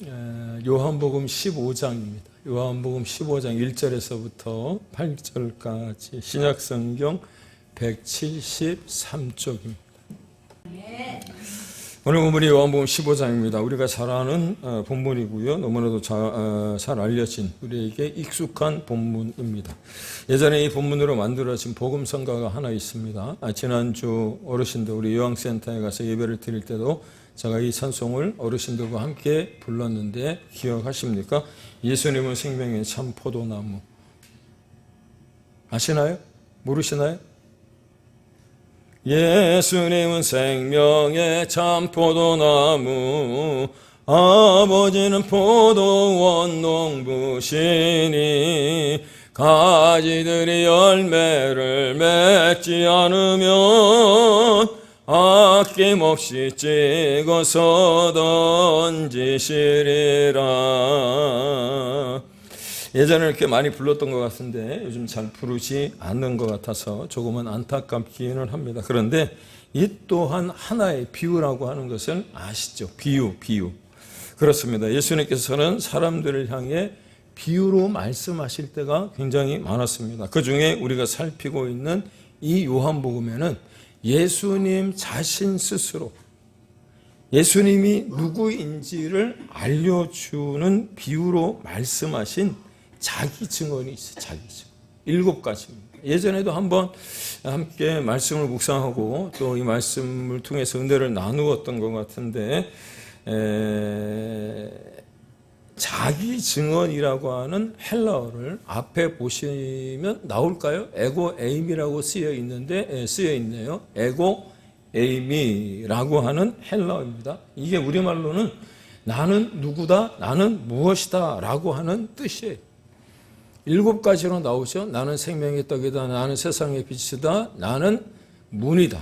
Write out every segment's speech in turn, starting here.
요한복음 15장입니다. 요한복음 15장 1절에서부터 8절까지 신약성경 173쪽입니다. 오늘 본문이 요한복음 15장입니다. 우리가 잘 아는 본문이고요. 너무나도 잘 알려진 우리에게 익숙한 본문입니다. 예전에 이 본문으로 만들어진 복음성가가 하나 있습니다. 지난주 어르신들 우리 요양센터에 가서 예배를 드릴 때도 제가 이 찬송을 어르신들과 함께 불렀는데 기억하십니까? 예수님은 생명의 참 포도나무. 아시나요? 모르시나요? 예수님은 생명의 참 포도나무, 아버지는 포도원 농부시니 가지들이 열매를 맺지 않으면 아낌없이 찍어서 던지시리라. 예전에 이렇게 많이 불렀던 것 같은데 요즘 잘 부르지 않는 것 같아서 조금은 안타깝기는 합니다. 그런데 이 또한 하나의 비유라고 하는 것을 아시죠? 비유. 그렇습니다. 예수님께서는 사람들을 향해 비유로 말씀하실 때가 굉장히 많았습니다. 그 중에 우리가 살피고 있는 이 요한복음에는 예수님 자신 스스로 예수님이 누구인지를 알려주는 비유로 말씀하신 자기 증언이 있어요. 자기 증언. 7가지입니다. 예전에도 한번 함께 말씀을 묵상하고 또 이 말씀을 통해서 은혜를 나누었던 것 같은데 자기 증언이라고 하는 헬라어를 앞에 보시면 나올까요? 에고 에임이라고 쓰여 있네요. 에고 에이미라고 하는 헬라어입니다. 이게 우리말로는 나는 누구다, 나는 무엇이다 라고 하는 뜻이에요. 7가지로 나오죠. 나는 생명의 떡이다, 나는 세상의 빛이다, 나는 문이다,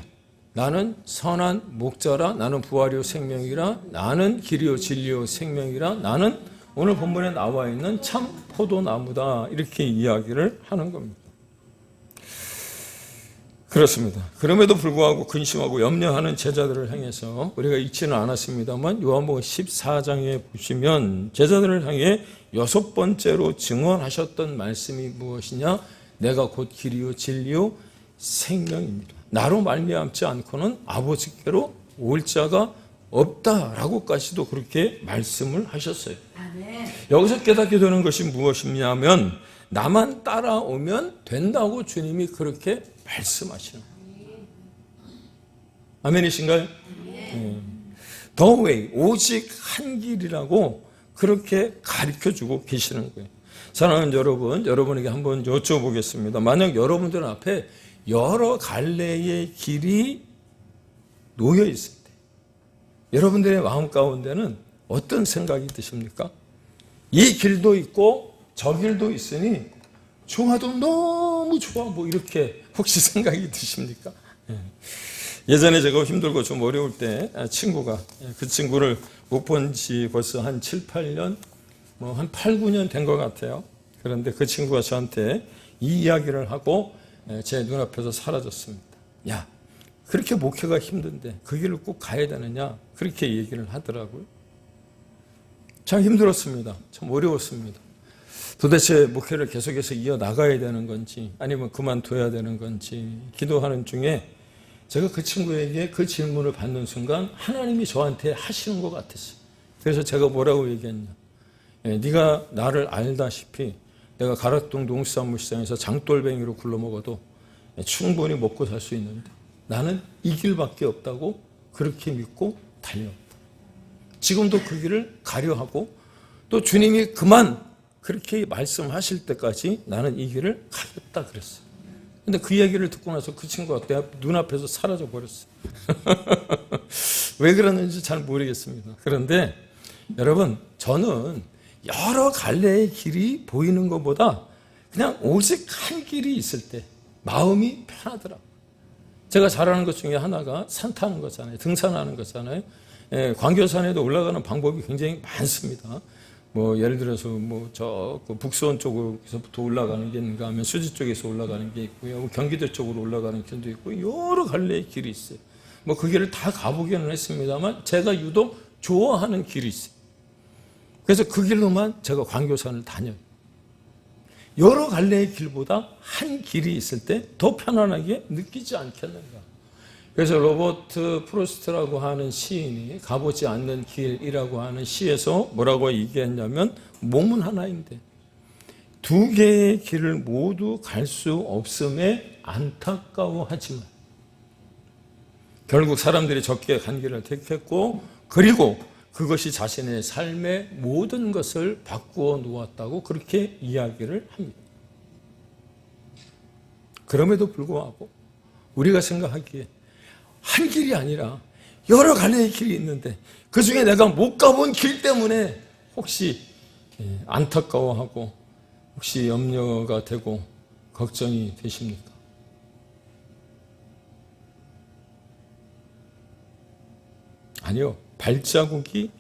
나는 선한 목자라, 나는 부활이요 생명이라, 나는 길이요 진리요 생명이라, 나는 오늘 본문에 나와 있는 참 포도나무다, 이렇게 이야기를 하는 겁니다. 그렇습니다. 그럼에도 불구하고 근심하고 염려하는 제자들을 향해서 우리가 읽지는 않았습니다만 요한복음 14장에 보시면 제자들을 향해 6번째로 증언하셨던 말씀이 무엇이냐? 내가 곧 길이요 진리요 생명입니다. 나로 말미암지 않고는 아버지께로 올 자가 없다라고까지도 그렇게 말씀을 하셨어요. 여기서 깨닫게 되는 것이 무엇이냐면 나만 따라오면 된다고 주님이 그렇게 말씀하시는 거예요. 아멘이신가요? The way, 오직 한 길이라고 그렇게 가르쳐주고 계시는 거예요. 사랑하는 여러분, 여러분에게 한번 여쭤보겠습니다. 만약 여러분들 앞에 여러 갈래의 길이 놓여 있을 때 여러분들의 마음 가운데는 어떤 생각이 드십니까? 이 길도 있고 저 길도 있으니 좋아도 너무 좋아, 뭐 이렇게 혹시 생각이 드십니까? 예전에 제가 힘들고 좀 어려울 때 친구가, 그 친구를 못 본 지 벌써 한 7, 8년, 한 8, 9년 된 것 같아요. 그런데 그 친구가 저한테 이 이야기를 하고 제 눈앞에서 사라졌습니다. 야, 그렇게 목회가 힘든데 그 길을 꼭 가야 되느냐? 그렇게 얘기를 하더라고요. 참 힘들었습니다. 참 어려웠습니다. 도대체 목회를 계속해서 이어나가야 되는 건지 아니면 그만둬야 되는 건지 기도하는 중에 제가 그 친구에게 그 질문을 받는 순간 하나님이 저한테 하시는 것 같았어요. 그래서 제가 뭐라고 얘기했냐. 네가 나를 알다시피 내가 가락동 농수산물시장에서 장돌뱅이로 굴러먹어도 충분히 먹고 살 수 있는데 나는 이 길밖에 없다고 그렇게 믿고 달려왔다. 지금도 그 길을 가려 하고 또 주님이 그만 그렇게 말씀하실 때까지 나는 이 길을 가겠다 그랬어요. 근데 그 얘기를 듣고 나서 그 친구가 내 눈앞에서 사라져 버렸어요. 왜 그러는지 잘 모르겠습니다. 그런데 여러분, 저는 여러 갈래의 길이 보이는 것보다 그냥 오직 한 길이 있을 때 마음이 편하더라고요. 제가 잘하는 것 중에 하나가 산 타는 거잖아요. 등산하는 거잖아요. 광교산에도 올라가는 방법이 굉장히 많습니다. 뭐 예를 들어서 저 북수원 쪽에서부터 올라가는 게 있는가 하면 수지 쪽에서 올라가는 게 있고요. 경기도 쪽으로 올라가는 길도 있고 여러 갈래의 길이 있어요. 그 길을 다 가보기는 했습니다만 제가 유독 좋아하는 길이 있어요. 그래서 그 길로만 제가 광교산을 다녀요. 여러 갈래의 길보다 한 길이 있을 때 더 편안하게 느끼지 않겠는가. 그래서 로버트 프로스트라고 하는 시인이 가보지 않는 길이라고 하는 시에서 뭐라고 얘기했냐면, 몸은 하나인데 두 개의 길을 모두 갈 수 없음에 안타까워하지만, 결국 사람들이 적게 간 길을 택했고, 그리고 그것이 자신의 삶의 모든 것을 바꾸어 놓았다고 그렇게 이야기를 합니다. 그럼에도 불구하고 우리가 생각하기에 한 길이 아니라 여러 갈래의 길이 있는데 그 중에 내가 못 가본 길 때문에 혹시 안타까워하고 혹시 염려가 되고 걱정이 되십니까? 아니요. 발자국이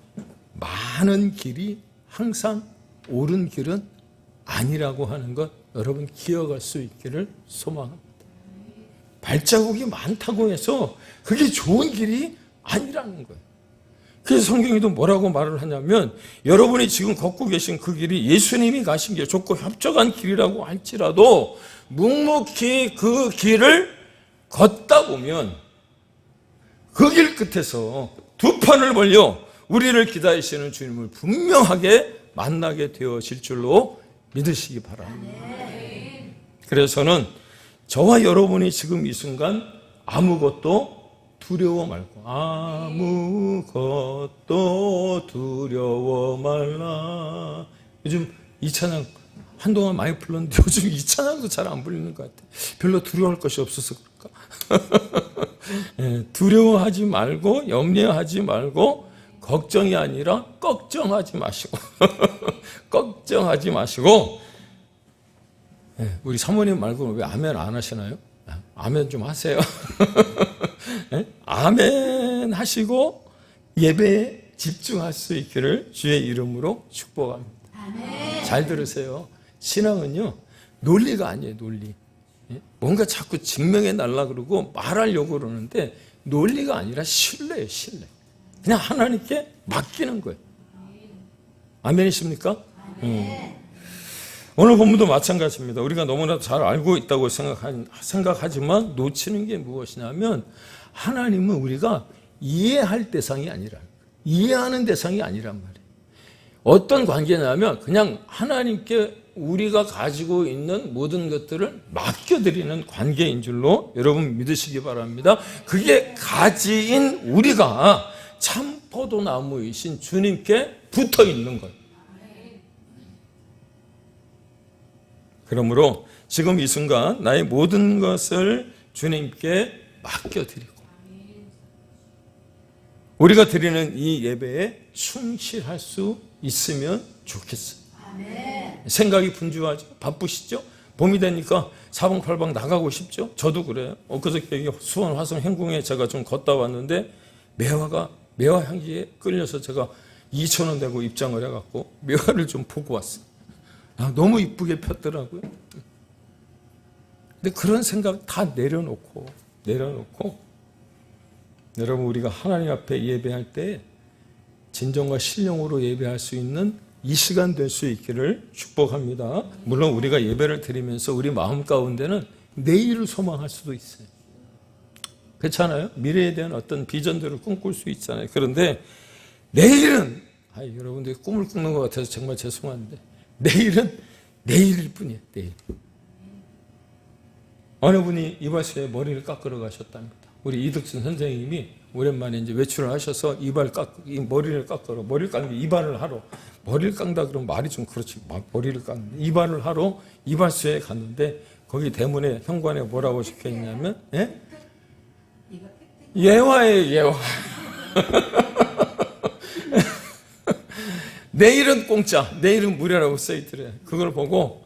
많은 길이 항상 옳은 길은 아니라고 하는 것 여러분 기억할 수 있기를 소망합니다. 발자국이 많다고 해서 그게 좋은 길이 아니라는 거예요. 그래서 성경에도 뭐라고 말을 하냐면, 여러분이 지금 걷고 계신 그 길이 예수님이 가신 게 좋고 협적한 길이라고 할지라도 묵묵히 그 길을 걷다 보면 그 길 끝에서 두 판을 벌려 우리를 기다리시는 주님을 분명하게 만나게 되어질 줄로 믿으시기 바랍니다. 그래서 저는 저와 여러분이 지금 이 순간 아무것도 두려워 말고, 아무것도 두려워 말라. 요즘 이 찬양 한동안 많이 불렀는데 요즘 이 찬양도 잘 안 불리는 것 같아요. 별로 두려워할 것이 없어서 그럴까? 두려워하지 말고 염려하지 말고 걱정이 아니라 걱정하지 마시고 걱정하지 마시고, 우리 사모님 말고는 왜 아멘 안 하시나요? 아멘 좀 하세요. 아멘 하시고 예배에 집중할 수 있기를 주의 이름으로 축복합니다. 아멘. 잘 들으세요. 신앙은요 논리가 아니에요. 논리. 뭔가 자꾸 증명해 달라 그러고 말하려고 그러는데 논리가 아니라 신뢰예요. 신뢰. 그냥 하나님께 맡기는 거예요. 아멘이십니까? 오늘 본문도 마찬가지입니다. 우리가 너무나 잘 알고 있다고 생각하지만 놓치는 게 무엇이냐면, 하나님은 우리가 이해할 대상이 아니라, 이해하는 대상이 아니란 말이에요. 어떤 관계냐면 그냥 하나님께 우리가 가지고 있는 모든 것들을 맡겨드리는 관계인 줄로 여러분 믿으시기 바랍니다. 그게 가지인 우리가 참 포도나무이신 주님께 붙어 있는 거예요. 그러므로 지금 이 순간 나의 모든 것을 주님께 맡겨드리고 우리가 드리는 이 예배에 충실할 수 있으면 좋겠어요. 생각이 분주하죠. 바쁘시죠. 봄이 되니까 사방팔방 나가고 싶죠. 저도 그래요. 엊그저께 수원 화성 행궁에 제가 좀 걷다 왔는데 매화 향기에 끌려서 제가 2,000원 내고 입장을 해갖고 매화를 좀 보고 왔어요. 너무 이쁘게 폈더라고요. 근데 그런 생각 다 내려놓고 여러분, 우리가 하나님 앞에 예배할 때 진정과 신령으로 예배할 수 있는 이 시간 될 수 있기를 축복합니다. 물론 우리가 예배를 드리면서 우리 마음 가운데는 내일을 소망할 수도 있어요. 그렇잖아요? 미래에 대한 어떤 비전들을 꿈꿀 수 있잖아요. 그런데 내일은, 여러분들이 꿈을 꾸는 것 같아서 정말 죄송한데, 내일은 내일일 뿐이에요. 내일. 어느 분이 이발소에 머리를 깎으러 가셨답니다. 우리 이득순 선생님이 오랜만에 이제 외출을 하셔서 머리를 깎으러, 머리를 깎는 게 이발을 하러, 머리를 깎다 그러면 말이 좀 그렇지, 머리를 깎는, 이발을 하러 이발소에 갔는데 거기 대문에 현관에 뭐라고 적혀 있냐면, 예화예요, 예화. 내일은 공짜, 내일은 무료라고 써있더래요. 그걸 보고,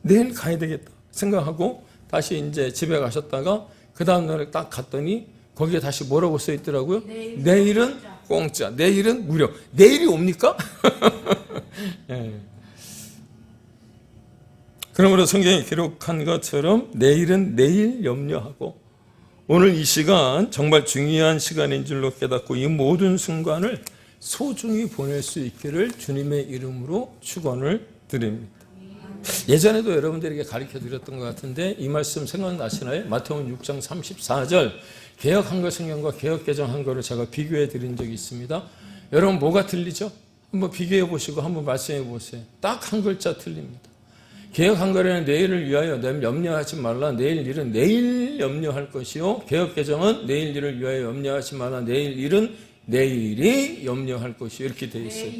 내일 가야 되겠다 생각하고 다시 이제 집에 가셨다가 그 다음날에 딱 갔더니 거기에 다시 뭐라고 써있더라고요? 내일은 공짜, 내일은 무료. 내일이 옵니까? 예. 그러므로 성경에 기록한 것처럼 내일은 내일 염려하고 오늘 이 시간 정말 중요한 시간인 줄로 깨닫고 이 모든 순간을 소중히 보낼 수 있기를 주님의 이름으로 축원을 드립니다. 예전에도 여러분들에게 가르쳐 드렸던 것 같은데 이 말씀 생각나시나요? 마태복음 6장 34절 개역 한글 성경과 개역 개정 한글을 제가 비교해 드린 적이 있습니다. 여러분 뭐가 틀리죠? 한번 비교해 보시고 한번 말씀해 보세요. 딱 한 글자 틀립니다. 개역 한글에는 내일을 위하여 염려하지 말라. 내일 일은 내일 염려할 것이요. 개역 개정은 내일 일을 위하여 염려하지 말라. 내일 일은 내일이 염려할 것이 이렇게 되어 있어요.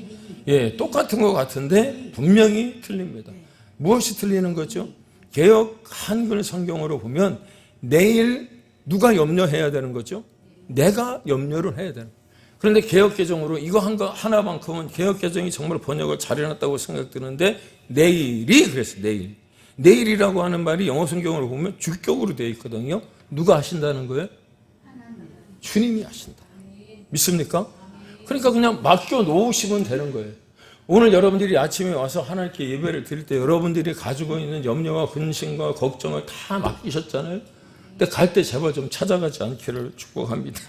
예, 똑같은 것 같은데 분명히 틀립니다. 무엇이 틀리는 거죠? 개역 한글 성경으로 보면 내일 누가 염려해야 되는 거죠? 내가 염려를 해야 되는 거예요. 그런데 개역 개정으로 이거 하나만큼은 개역 개정이 정말 번역을 잘해놨다고 생각드는데 내일이 그랬어요. 내일이라고 하는 말이 영어 성경으로 보면 주격으로 되어 있거든요. 누가 하신다는 거예요? 주님이 하신다. 믿습니까? 그러니까 그냥 맡겨 놓으시면 되는 거예요. 오늘 여러분들이 아침에 와서 하나님께 예배를 드릴 때 여러분들이 가지고 있는 염려와 근심과 걱정을 다 맡기셨잖아요. 근데 갈 때 제발 좀 찾아가지 않기를 축복합니다.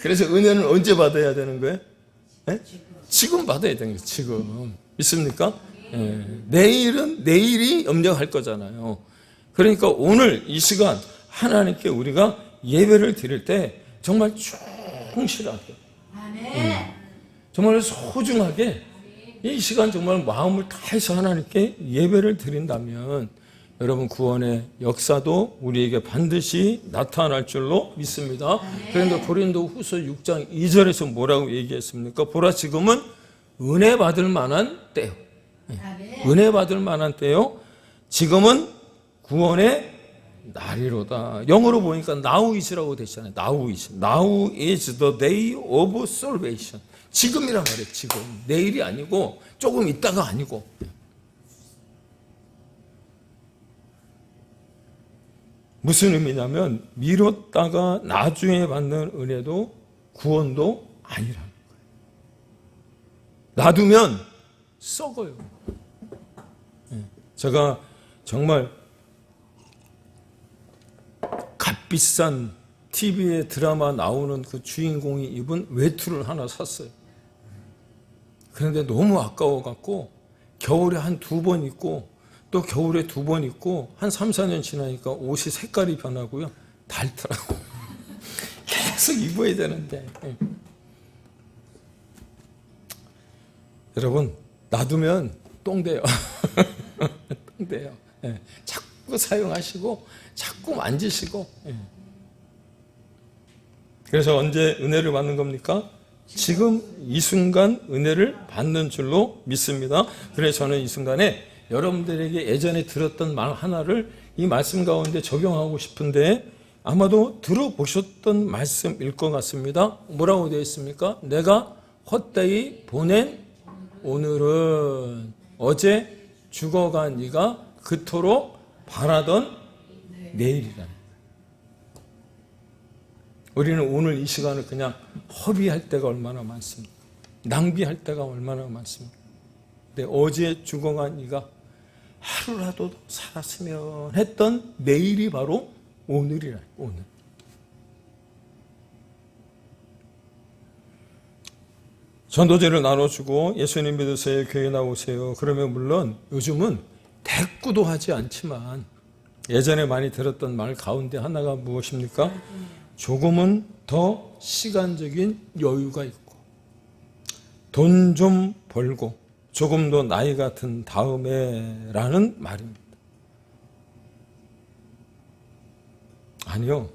그래서 은혜는 언제 받아야 되는 거예요? 지금 받아야 되는 거예요. 지금. 믿습니까? 내일은 내일이 염려할 거잖아요. 그러니까 오늘 이 시간 하나님께 우리가 예배를 드릴 때 정말 충실하게 정말 소중하게 이 시간 정말 마음을 다해서 하나님께 예배를 드린다면 여러분 구원의 역사도 우리에게 반드시 나타날 줄로 믿습니다. 그런데 고린도 후서 6장 2절에서 뭐라고 얘기했습니까? 보라 지금은 은혜 받을 만한 때요. 은혜 받을 만한 때요. 지금은 구원의 날이로다. 영어로 보니까 now is라고 되잖아요. now is the day of salvation. 지금이란 말이에요. 지금. 내일이 아니고 조금 있다가 아니고. 무슨 의미냐면 미뤘다가 나중에 받는 은혜도 구원도 아니라는 거예요. 놔두면 썩어요. 제가 정말 값비싼 TV에 드라마 나오는 그 주인공이 입은 외투를 하나 샀어요. 그런데 너무 아까워갖고 겨울에 한 2번 입고 또 겨울에 2번 입고 한 3, 4년 지나니까 옷이 색깔이 변하고요. 닳더라고. 계속 입어야 되는데. 여러분 놔두면 똥돼요. 똥돼요. 자꾸 사용하시고 자꾸 만지시고. 그래서 언제 은혜를 받는 겁니까? 지금 이 순간 은혜를 받는 줄로 믿습니다. 그래서 저는 이 순간에 여러분들에게 예전에 들었던 말 하나를 이 말씀 가운데 적용하고 싶은데 아마도 들어보셨던 말씀일 것 같습니다. 뭐라고 되어 있습니까? 내가 헛되이 보낸 오늘은 어제 죽어간 네가 그토록 바라던 내일이라는. 우리는 오늘 이 시간을 그냥 허비할 때가 얼마나 많습니까? 낭비할 때가 얼마나 많습니까? 근데 어제 죽어간 네가 하루라도 살았으면 했던 내일이 바로 오늘이라. 오늘. 전도제를 나눠주고 예수님 믿으세요, 교회 나오세요. 그러면 물론 요즘은 대꾸도 하지 않지만 예전에 많이 들었던 말 가운데 하나가 무엇입니까? 조금은 더 시간적인 여유가 있고 돈 좀 벌고 조금 더 나이가 든 다음에 라는 말입니다. 아니요.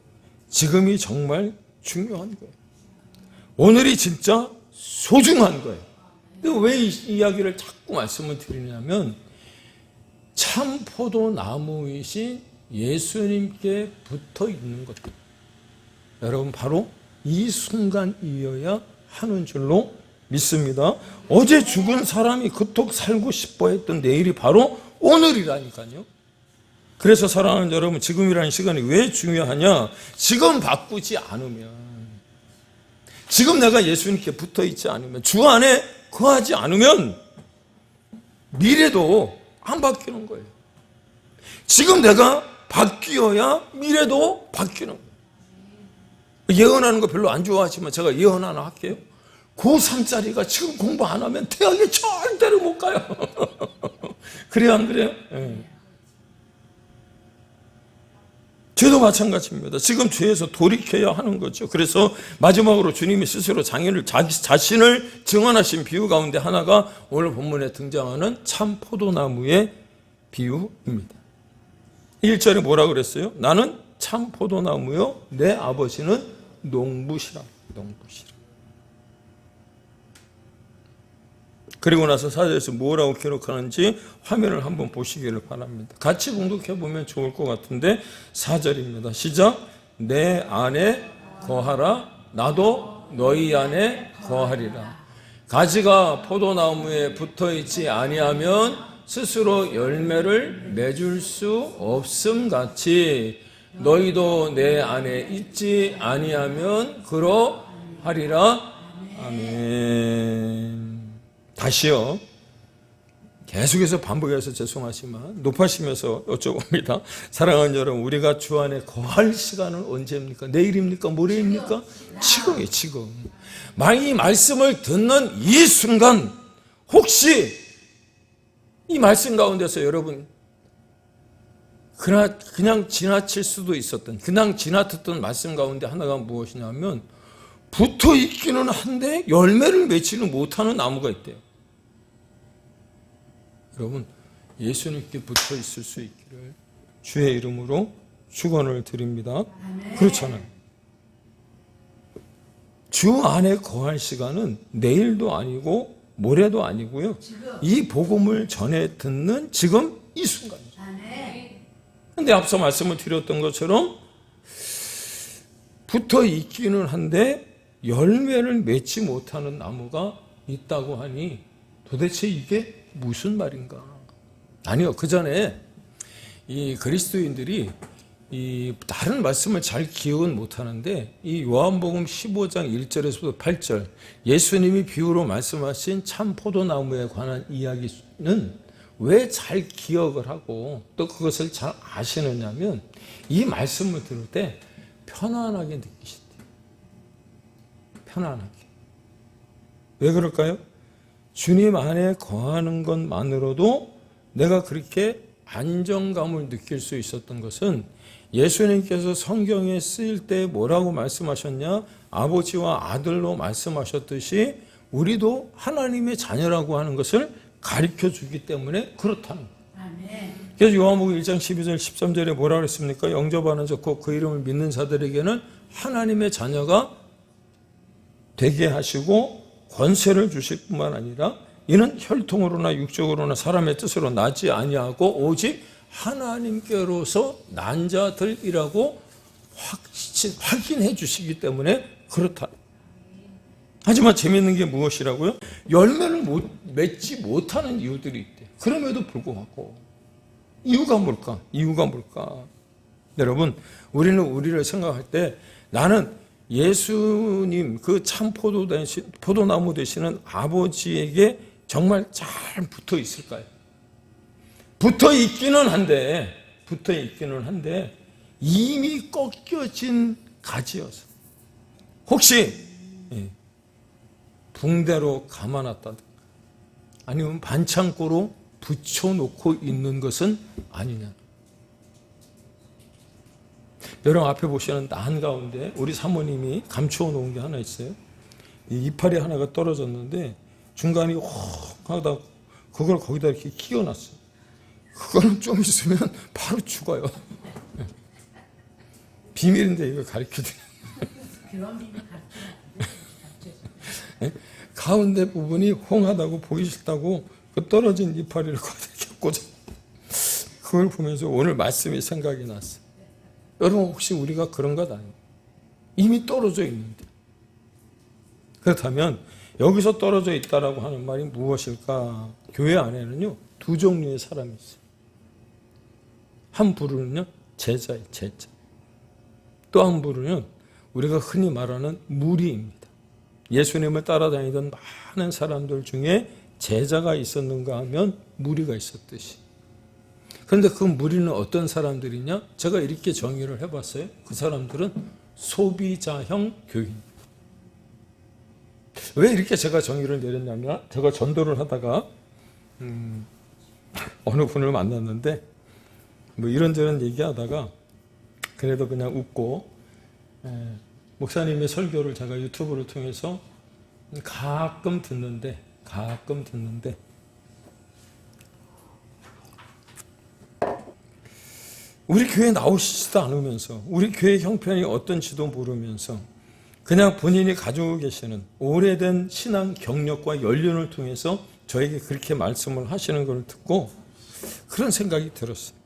지금이 정말 중요한 거예요. 오늘이 진짜 소중한 거예요. 근데 왜 이 이야기를 자꾸 말씀을 드리냐면 참 포도나무이신 예수님께 붙어 있는 것들. 여러분 바로 이 순간이어야 하는 줄로 믿습니다. 어제 죽은 사람이 그토록 살고 싶어 했던 내일이 바로 오늘이라니까요. 그래서 사랑하는 여러분, 지금이라는 시간이 왜 중요하냐? 지금 바꾸지 않으면, 지금 내가 예수님께 붙어 있지 않으면, 주 안에 거하지 않으면 미래도 안 바뀌는 거예요. 지금 내가 바뀌어야 미래도 바뀌는 거예요. 예언하는 거 별로 안 좋아하지만 제가 예언 하나 할게요. 고3짜리가 지금 공부 안 하면 대학에 절대로 못 가요. 그래요, 안 그래요? 네. 죄도 마찬가지입니다. 지금 죄에서 돌이켜야 하는 거죠. 그래서 마지막으로 주님이 스스로 자신을 증언하신 비유 가운데 하나가 오늘 본문에 등장하는 참 포도나무의 비유입니다. 1절에 뭐라 그랬어요? 나는 참 포도나무요, 내 아버지는 농부시라. 농부시라. 그리고 나서 4절에서 뭐라고 기록하는지 화면을 한번 보시기를 바랍니다. 같이 공독해 보면 좋을 것 같은데 4절입니다. 시작. 내 안에 거하라. 나도 너희 안에 거하리라. 가지가 포도나무에 붙어있지 아니하면 스스로 열매를 맺을 수 없음 같이 너희도 내 안에 있지 아니하면 그러하리라. 아멘. 다시요. 계속해서 반복해서 죄송하지만 높아지면서 여쭤봅니다. 사랑하는 여러분, 우리가 주 안에 거할 시간은 언제입니까? 내일입니까? 모레입니까? 지금이에요, 지금. 이 말씀을 듣는 이 순간 혹시 이 말씀 가운데서 여러분 그냥 지나칠 수도 있었던, 그냥 지나쳤던 말씀 가운데 하나가 무엇이냐면 붙어 있기는 한데 열매를 맺지는 못하는 나무가 있대요. 여러분, 예수님께 붙어 있을 수 있기를 주의 이름으로 축원을 드립니다. 그렇잖아요. 주 안에 거할 시간은 내일도 아니고 모레도 아니고요. 이 복음을 전해 듣는 지금 이 순간이죠. 그런데 앞서 말씀을 드렸던 것처럼 붙어 있기는 한데 열매를 맺지 못하는 나무가 있다고 하니 도대체 이게 무슨 말인가? 아니요, 그 전에 이 그리스도인들이 이 다른 말씀을 잘 기억은 못하는데 이 요한복음 15장 1절에서부터 8절 예수님이 비유로 말씀하신 참 포도나무에 관한 이야기는 왜 잘 기억을 하고 또 그것을 잘 아시느냐면 이 말씀을 들을 때 편안하게 느끼신대요. 편안하게. 왜 그럴까요? 주님 안에 거하는 것만으로도 내가 그렇게 안정감을 느낄 수 있었던 것은 예수님께서 성경에 쓰일 때 뭐라고 말씀하셨냐? 아버지와 아들로 말씀하셨듯이 우리도 하나님의 자녀라고 하는 것을 가르쳐 주기 때문에 그렇다는 거예요. 그래서 요한복음 1장 12절 13절에 뭐라 그랬습니까? 영접하는 자고 그 이름을 믿는 자들에게는 하나님의 자녀가 되게 하시고 권세를 주실 뿐만 아니라 이는 혈통으로나 육적으로나 사람의 뜻으로 나지 아니하고 오직 하나님께로서 난 자들이라고 확인해 주시기 때문에 그렇다. 하지만 재미있는 게 무엇이라고요? 열매를 맺지 못하는 이유들이 있대요. 그럼에도 불구하고 이유가 뭘까? 이유가 뭘까? 여러분, 우리는 우리를 생각할 때 나는 예수님 그 참 포도나무 되시는 아버지에게 정말 잘 붙어 있을까요? 붙어 있기는 한데 이미 꺾여진 가지여서 혹시 붕대로 감아놨다든가 아니면 반창고로 붙여놓고 있는 것은 아니냐. 여러분 앞에 보시는 난 가운데 우리 사모님이 감추어 놓은 게 하나 있어요. 이 이파리 하나가 떨어졌는데 중간에 혹 하다 그걸 거기다 이렇게 끼워놨어요. 그거는 좀 있으면 바로 죽어요. 비밀인데 이거 가르쳐드려요. 가운데 부분이 홍하다고 보기 싫다고 그 떨어진 이파리를 거기다 이렇게 꽂아. 그걸 보면서 오늘 말씀이 생각이 났어요. 여러분 혹시 우리가 그런 것 아니에요? 이미 떨어져 있는데. 그렇다면 여기서 떨어져 있다라고 하는 말이 무엇일까? 교회 안에는요 두 종류의 사람이 있어요. 한 부류는요 제자예요, 제자. 또 한 부류는 우리가 흔히 말하는 무리입니다. 예수님을 따라다니던 많은 사람들 중에 제자가 있었는가 하면 무리가 있었듯이. 그런데 그 무리는 어떤 사람들이냐? 제가 이렇게 정의를 해봤어요. 그 사람들은 소비자형 교인. 왜 이렇게 제가 정의를 내렸냐면, 제가 전도를 하다가 어느 분을 만났는데 뭐 이런저런 얘기하다가 그래도 그냥 웃고, 목사님의 설교를 제가 유튜브를 통해서 가끔 듣는데 우리 교회 나오시지도 않으면서, 우리 교회 형편이 어떤지도 모르면서 그냥 본인이 가지고 계시는 오래된 신앙 경력과 연륜을 통해서 저에게 그렇게 말씀을 하시는 걸 듣고 그런 생각이 들었어요.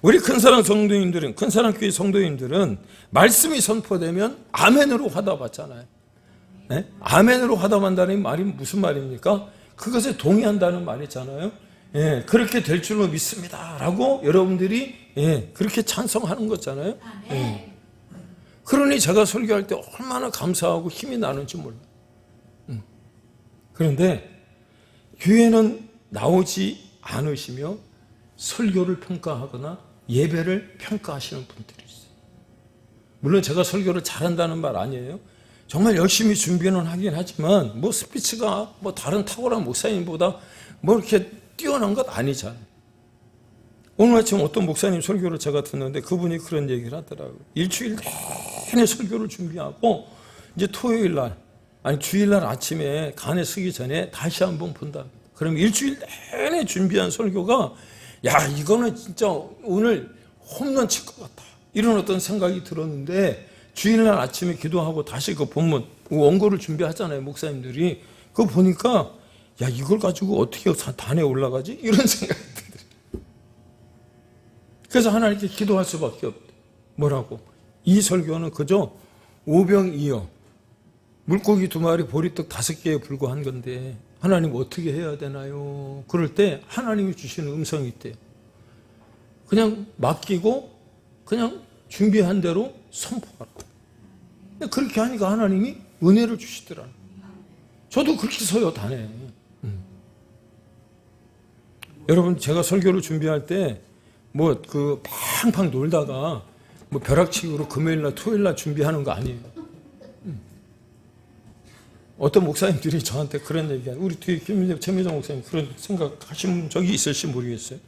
우리 큰사랑 성도님들은, 큰사랑 교회 성도님들은 말씀이 선포되면 아멘으로 화답하잖아요. 네? 아멘으로 화답한다는 말이 무슨 말입니까? 그것에 동의한다는 말이잖아요. 예, 그렇게 될 줄로 믿습니다 라고 여러분들이 그렇게 찬성하는 거잖아요. 예. 그러니 제가 설교할 때 얼마나 감사하고 힘이 나는지 몰라요. 그런데 교회는 나오지 않으시며 설교를 평가하거나 예배를 평가하시는 분들이 있어요. 물론 제가 설교를 잘한다는 말 아니에요. 정말 열심히 준비는 하긴 하지만 뭐 스피치가 뭐 다른 탁월한 목사님보다 뭐 이렇게 뛰어난 것 아니잖아요. 오늘 아침 어떤 목사님 설교를 제가 듣는데 그분이 그런 얘기를 하더라고요. 일주일 내내 설교를 준비하고 이제 토요일 날, 아니 주일날 아침에 간에 쓰기 전에 다시 한번 본다. 그럼 일주일 내내 준비한 설교가 야, 이거는 진짜 오늘 홈런 칠 것 같다, 이런 어떤 생각이 들었는데, 주일날 아침에 기도하고 다시 그 본문 원고를 준비하잖아요, 목사님들이. 그거 보니까 야, 이걸 가지고 어떻게 단에 올라가지? 이런 생각이 들어요. 그래서 하나님께 기도할 수밖에 없대요. 뭐라고? 이 설교는 그저 오병이어 물고기 2마리 보리떡 5개에 불과한 건데 하나님 어떻게 해야 되나요? 그럴 때 하나님이 주시는 음성이 있대요. 그냥 맡기고 그냥 준비한 대로 선포하라. 그렇게 하니까 하나님이 은혜를 주시더라. 저도 그렇게 서요, 단에. 여러분, 제가 설교를 준비할 때 뭐 그 팡팡 놀다가 뭐 벼락치기로 금요일날 토요일날 준비하는 거 아니에요. 어떤 목사님들이 저한테 그런 얘기해요. 우리 뒤에 최미정 목사님 그런 생각하신 적이 있을지 모르겠어요.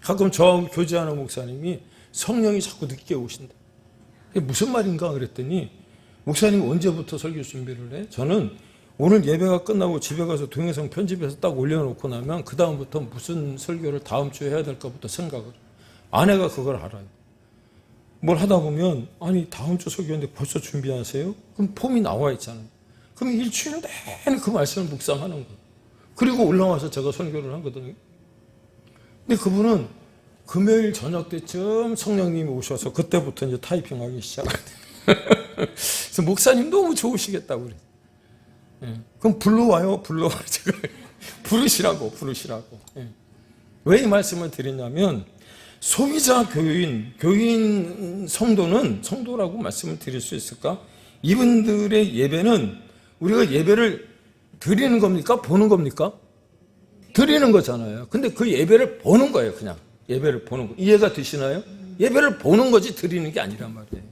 가끔 저하고 교제하는 목사님이 성령이 자꾸 늦게 오신다. 그게 무슨 말인가 그랬더니, 목사님 언제부터 설교 준비를 해? 저는 오늘 예배가 끝나고 집에 가서 동영상 편집해서 딱 올려놓고 나면 그 다음부터 무슨 설교를 다음 주에 해야 될까부터 생각을. 아내가 그걸 알아요. 뭘 하다 보면 아니 다음 주 설교인데 벌써 준비하세요? 그럼 폼이 나와 있잖아요. 그럼 일주일 내내 그 말씀을 묵상하는 거예요. 그리고 올라와서 제가 설교를 하거든요. 근데 그분은 금요일 저녁 때쯤 성령님이 오셔서 그때부터 이제 타이핑하기 시작하대요. 그래서 목사님 너무 좋으시겠다고 그래요. 예. 그럼 불러와요. 제가 부르시라고. 예. 왜 이 말씀을 드리냐면, 소비자 교인 성도라고 말씀을 드릴 수 있을까? 이분들의 예배는 우리가 예배를 드리는 겁니까? 보는 겁니까? 드리는 거잖아요. 근데 그 예배를 보는 거예요, 그냥. 예배를 보는 거. 이해가 되시나요? 예배를 보는 거지 드리는 게 아니란 말이에요.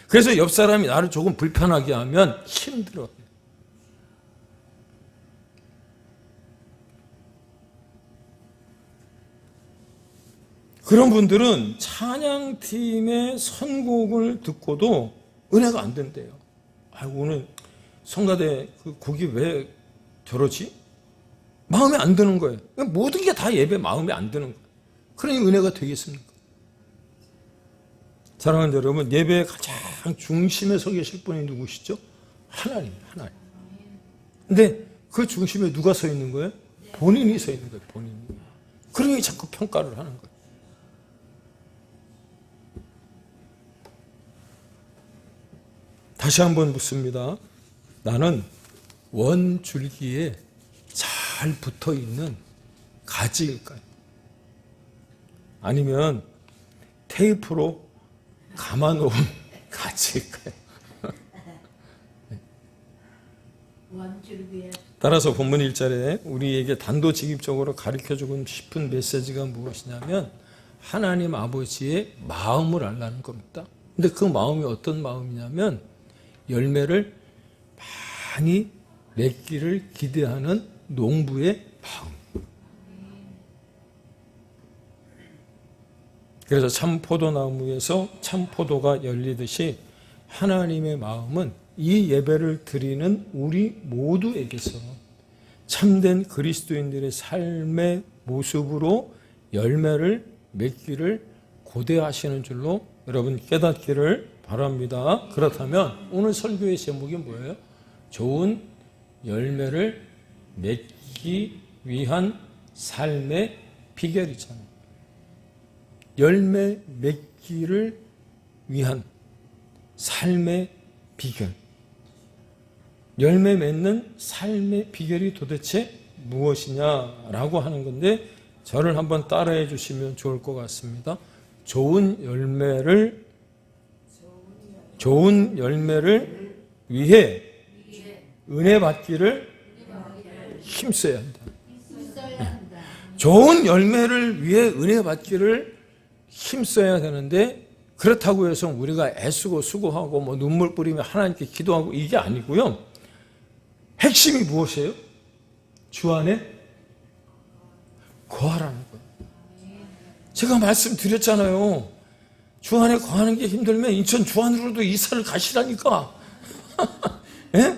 그래서 옆 사람이 나를 조금 불편하게 하면 힘들어요. 그런 분들은 찬양팀의 선곡을 듣고도 은혜가 안 된대요. 아이고, 오늘 성가대 그 곡이 왜 저러지? 마음에 안 드는 거예요. 모든 게 다 예배 마음에 안 드는 거예요. 그러니 은혜가 되겠습니까? 사랑하는 여러분, 예배의 가장 중심에 서 계실 분이 누구시죠? 하나님. 근데 그 중심에 누가 서 있는 거예요? 본인이 서 있는 거예요, 본인이. 그러니 자꾸 평가를 하는 거예요. 다시 한번 묻습니다. 나는 원줄기에 잘 붙어 있는 가지일까요? 아니면 테이프로 감아놓은 가지일까요? 따라서 본문 1절에 우리에게 단도직입적으로 가르쳐주고 싶은 메시지가 무엇이냐면, 하나님 아버지의 마음을 알라는 겁니다. 근데 그 마음이 어떤 마음이냐면 열매를 많이 맺기를 기대하는 농부의 마음. 그래서 참 포도나무에서 참 포도가 열리듯이 하나님의 마음은 이 예배를 드리는 우리 모두에게서 참된 그리스도인들의 삶의 모습으로 열매를 맺기를 고대하시는 줄로 여러분 깨닫기를 바랍니다. 그렇다면 오늘 설교의 제목이 뭐예요? 좋은 열매를 맺기 위한 삶의 비결이잖아요. 열매 맺기를 위한 삶의 비결. 열매 맺는 삶의 비결이 도대체 무엇이냐라고 하는 건데 저를 한번 따라해 주시면 좋을 것 같습니다. 좋은 열매를 위해 은혜 받기를 힘써야 한다. 좋은 열매를 위해 은혜 받기를 힘써야 되는데 그렇다고 해서 우리가 애쓰고 수고하고 뭐 눈물 뿌리며 하나님께 기도하고 이게 아니고요. 핵심이 무엇이에요? 주 안에 거하라는 거예요. 제가 말씀드렸잖아요. 주 안에 거하는 게 힘들면 인천 주안으로도 이사를 가시라니까. 예?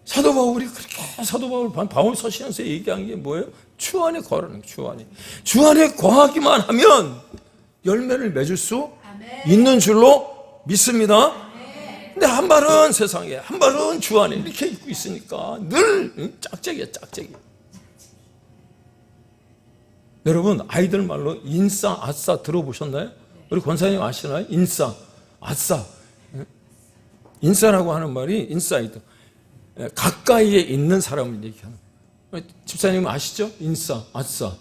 사도 바울이 그렇게 바울 서신에서 얘기한 게 뭐예요? 주 안에 거하라는 거예요. 주 안에. 주 안에 거하기만 하면 열매를 맺을 수 있는 줄로 믿습니다. 근데 한 발은 세상에, 한 발은 주 안에 이렇게 있고 있으니까 늘 짝짝이야, 짝짝이. 여러분 아이들 말로 인싸, 아싸 들어보셨나요? 우리 권사님 아시나요? 인싸, 아싸. 인싸라고 하는 말이 인사이드. 가까이에 있는 사람을 얘기하는 거예요. 집사님 아시죠? 인싸, 아싸.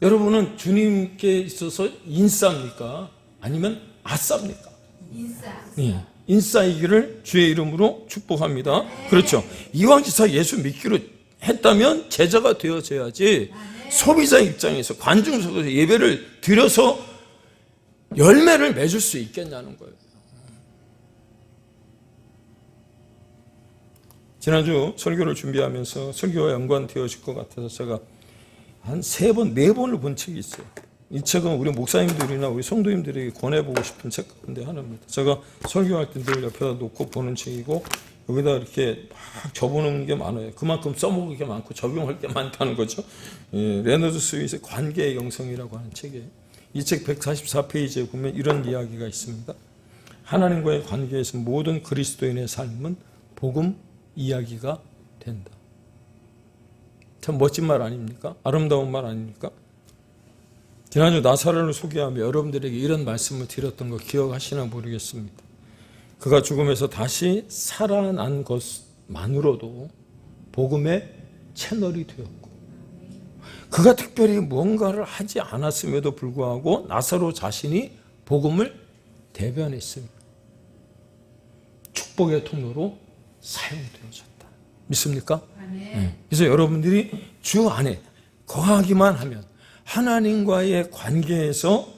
여러분은 주님께 있어서 인싸입니까? 아니면 아싸입니까? 인싸. 예. 인싸이기를 주의 이름으로 축복합니다. 네. 그렇죠. 이왕지사 예수 믿기로 했다면 제자가 되어져야지. 네. 소비자 입장에서 관중 속에서 예배를 드려서 열매를 맺을 수 있겠냐는 거예요. 지난주 설교를 준비하면서 설교와 연관되어질 것 같아서 제가 한 3번, 4번을 본 책이 있어요. 이 책은 우리 목사님들이나 우리 성도님들에게 권해보고 싶은 책 가운데 하나입니다. 제가 설교할 때 늘 옆에다 놓고 보는 책이고 여기다 이렇게 막 적어놓은 게 많아요. 그만큼 써먹을 게 많고 적용할 게 많다는 거죠. 예, 레너드 스윗의 관계의 영성이라고 하는 책이에요. 이 책 144페이지에 보면 이런 이야기가 있습니다. 하나님과의 관계에서 모든 그리스도인의 삶은 복음 이야기가 된다. 참 멋진 말 아닙니까? 아름다운 말 아닙니까? 지난주 나사로를 소개하며 여러분들에게 이런 말씀을 드렸던 거 기억하시나 모르겠습니다. 그가 죽음에서 다시 살아난 것만으로도 복음의 채널이 되었고 그가 특별히 뭔가를 하지 않았음에도 불구하고 나사로 자신이 복음을 대변했습니다. 축복의 통로로 사용되어졌다. 믿습니까? 네. 그래서 여러분들이 주 안에 거하기만 하면 하나님과의 관계에서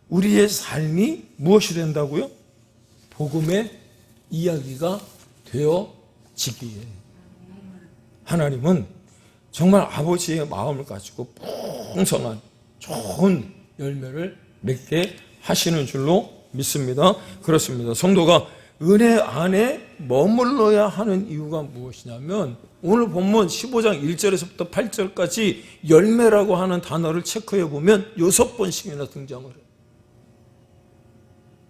우리의 삶이 무엇이 된다고요? 복음의 이야기가 되어지기에 하나님은 정말 아버지의 마음을 가지고 풍성한 좋은 열매를 맺게 하시는 줄로 믿습니다. 그렇습니다. 성도가 은혜 안에 머물러야 하는 이유가 무엇이냐면 오늘 본문 15장 1절에서부터 8절까지 열매라고 하는 단어를 체크해 보면 6번씩이나 등장을 해요.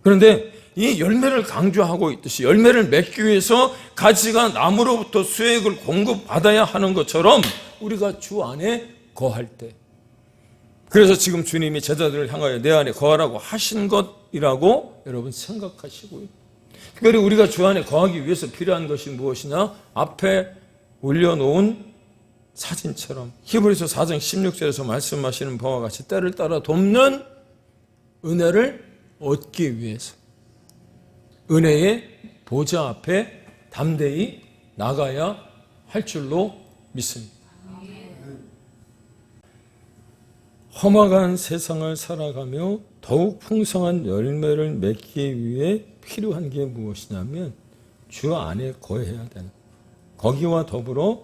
그런데 이 열매를 강조하고 있듯이 열매를 맺기 위해서 가지가 나무로부터 수액을 공급받아야 하는 것처럼 우리가 주 안에 거할 때 그래서 지금 주님이 제자들을 향하여 내 안에 거하라고 하신 것이라고 여러분 생각하시고요. 특별히 우리가 주 안에 거하기 위해서 필요한 것이 무엇이냐? 앞에 올려놓은 사진처럼 히브리서 4장 16절에서 말씀하시는 바와 같이 때를 따라 돕는 은혜를 얻기 위해서 은혜의 보좌 앞에 담대히 나가야 할 줄로 믿습니다. 험악한 세상을 살아가며 더욱 풍성한 열매를 맺기 위해 필요한 게 무엇이냐면 주 안에 거해야 되는, 거기와 더불어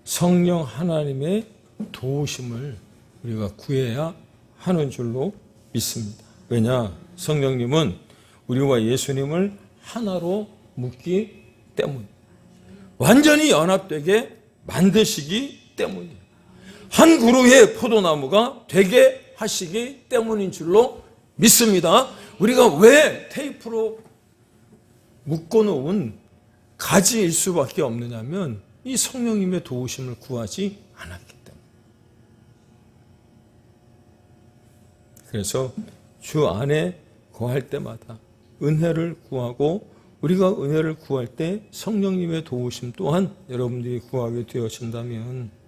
성령 하나님의 도우심을 우리가 구해야 하는 줄로 믿습니다. 왜냐? 성령님은 우리와 예수님을 하나로 묶기 때문, 완전히 연합되게 만드시기 때문이에요. 한 그루의 포도나무가 되게 하시기 때문인 줄로 믿습니다. 우리가 왜 테이프로 묶어놓은 가지일 수밖에 없느냐면 이 성령님의 도우심을 구하지 않았기 때문에. 그래서 주 안에 거할 때마다 은혜를 구하고, 우리가 은혜를 구할 때 성령님의 도우심 또한 여러분들이 구하게 되어진다면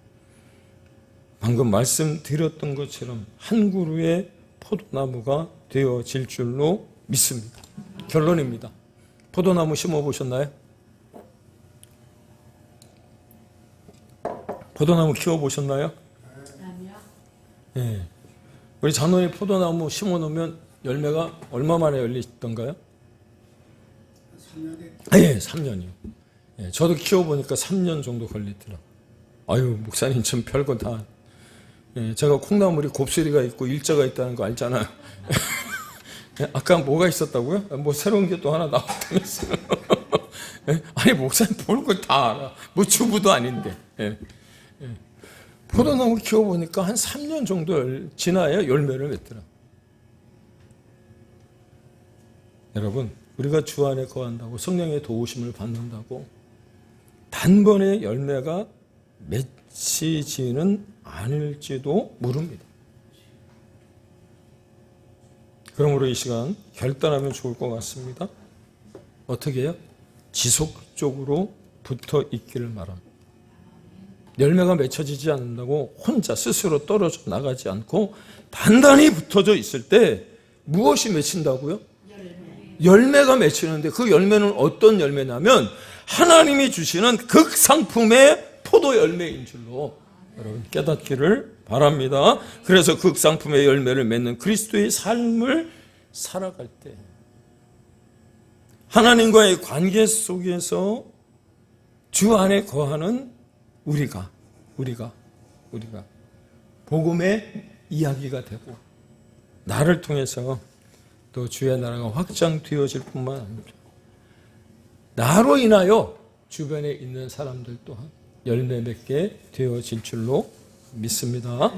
방금 말씀드렸던 것처럼 한 그루의 포도나무가 되어질 줄로 믿습니다. 결론입니다. 포도나무 심어보셨나요? 포도나무 키워보셨나요? 아니요. 예. 우리 장로님 포도나무 심어놓으면 열매가 얼마 만에 열리던가요? 3년에. 예, 3년이요. 예, 저도 키워보니까 3년 정도 걸리더라고요. 아유, 목사님 좀 별거 다. 예, 제가 콩나물이 곱슬이가 있고 일자가 있다는 거 알잖아요. 예, 아까 뭐가 있었다고요? 뭐 새로운 게 또 하나 나왔다면서요. 예, 아니, 목사님 볼 걸 다 알아. 뭐 주부도 아닌데. 예. 예. 포도나무 키워보니까 한 3년 정도 지나야 열매를 맺더라고요. 여러분, 우리가 주 안에 거한다고, 성령의 도우심을 받는다고 단번에 열매가 맺히지는 않을지도 모릅니다. 그러므로 이 시간 결단하면 좋을 것 같습니다. 어떻게 해요? 지속적으로 붙어 있기를 바랍니다. 열매가 맺혀지지 않는다고 혼자 스스로 떨어져 나가지 않고 단단히 붙어져 있을 때 무엇이 맺힌다고요? 열매가 맺히는데, 그 열매는 어떤 열매냐면 하나님이 주시는 극상품의 포도 열매인 줄로 여러분 깨닫기를 바랍니다. 그래서 극상품의 열매를 맺는 그리스도의 삶을 살아갈 때 하나님과의 관계 속에서 주 안에 거하는 우리가 복음의 이야기가 되고, 나를 통해서 또 주의 나라가 확장되어질 뿐만 아니라 나로 인하여 주변에 있는 사람들 또한 열매 맺게 되어질 줄로 믿습니다.